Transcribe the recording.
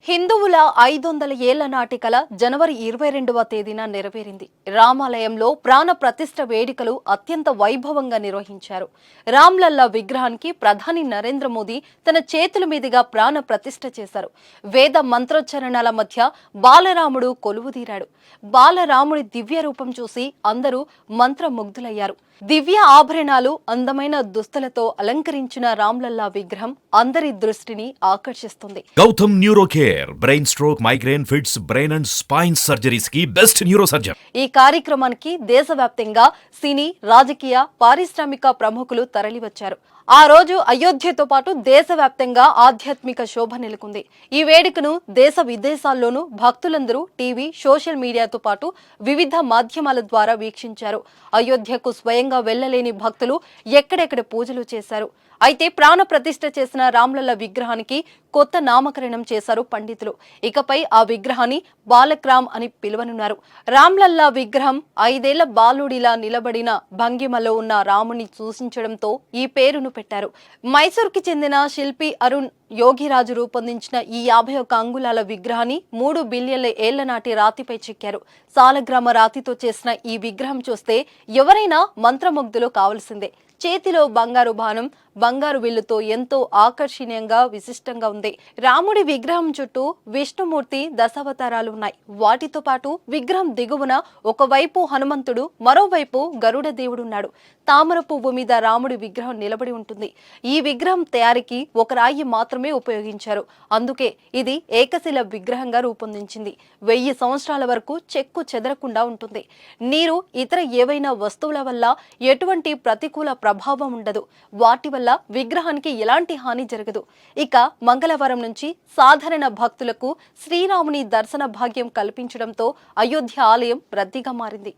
హిందువుల 500 ఏళ్ల నాటి కల జనవరి 22వ తేదీన నెరవేరింది. రామాలయంలో ప్రాణ ప్రతిష్ఠ వేడుకలు అత్యంత వైభవంగా నిర్వహించారు. రామ్లల్లా విగ్రహానికి ప్రధాని నరేంద్ర మోదీ తన చేతుల మీదుగా ప్రాణ ప్రతిష్ఠ చేశారు. వేద మంత్రోచ్చరణల మధ్య బాలరాముడు కొలువుదీరాడు. బాలరాముడి దివ్య రూపం చూసి అందరూ మంత్రముగ్ధులయ్యారు. దివ్య ఆభరణాలు, అందమైన దుస్తులతో అలంకరించిన రామ్లల్లా విగ్రహం అందరి దృష్టిని ఆకర్షిస్తుంది. Gautam neuro care, brain stroke, migraine, fits, brain and spine surgeries కి బెస్ట్ న్యూరో సర్జన్. ఈ కార్యక్రమానికి దేశవ్యాప్తంగా సినీ, రాజకీయ, పారిశ్రామిక ప్రముఖులు తరలివచ్చారు. ఆ రోజు అయోధ్యతో పాటు దేశవ్యాప్తంగా ఆధ్యాత్మిక శోభ నెలకొంది. ఈ వేడుకను దేశ విదేశాల్లోనూ భక్తులందరూ టీవీ, సోషల్ మీడియాతో పాటు వివిధ మాధ్యమాల ద్వారా వీక్షించారు. అయోధ్యకు స్వయంగా వెళ్లలేని భక్తులు ఎక్కడెక్కడ పూజలు చేశారు. అయితే ప్రాణ ప్రతిష్ఠ చేసిన రామ్లల్లా విగ్రహానికి కొత్త నామకరణం చేశారు పండితులు. ఇకపై ఆ విగ్రహాన్ని బాలక్రామ్ అని పిలువనున్నారు. రామ్లల్లా విగ్రహం 5 ఏళ్ల బాలుడిలా నిలబడిన భంగిమలో ఉన్న రాముని సూచించడంతో ఈ పేరును పెట్టారు. మైసూర్కి చెందిన శిల్పి అరుణ్ యోగిరాజు రూపొందించిన ఈ 51 అంగుళాల విగ్రహాన్ని 3 బిలియన్ల ఏళ్ల నాటి రాతిపై చెక్కారు. సాలగ్రామ రాతితో చేసిన ఈ విగ్రహం చూస్తే ఎవరైనా మంత్రముగ్ధులు కావాల్సిందే. చేతిలో బంగారు బాణం, బంగారు విల్లుతో ఎంతో ఆకర్షణీయంగా, విశిష్టంగా ఉంది. రాముడి విగ్రహం చుట్టూ విష్ణుమూర్తి దశావతారాలు ఉన్నాయి. వాటితో పాటు విగ్రహం దిగువన ఒకవైపు హనుమంతుడు, మరోవైపు గరుడ దేవుడున్నాడు. తామర పువ్వు మీద రాముడి విగ్రహం నిలబడి ఉంటుంది. ఈ విగ్రహం తయారీకి ఒక రాయి మాత్రమే ఉపయోగించారు. అందుకే ఇది ఏకశిల విగ్రహంగా రూపొందించింది. 1000 సంవత్సరాల వరకు చెక్కు చెదరకుండా ఉంటుంది. నీరు, ఇతర ఏవైనా వస్తువుల వల్ల ఎటువంటి ప్రతికూల ప్రభావం ఉండదు. వాటి వల్ల విగ్రహానికి ఎలాంటి హాని జరగదు. ఇక మంగళవారం నుంచి సాధారణ భక్తులకు శ్రీరాముని దర్శన భాగ్యం కల్పించడంతో అయోధ్య ఆలయం రద్దీగా మారింది.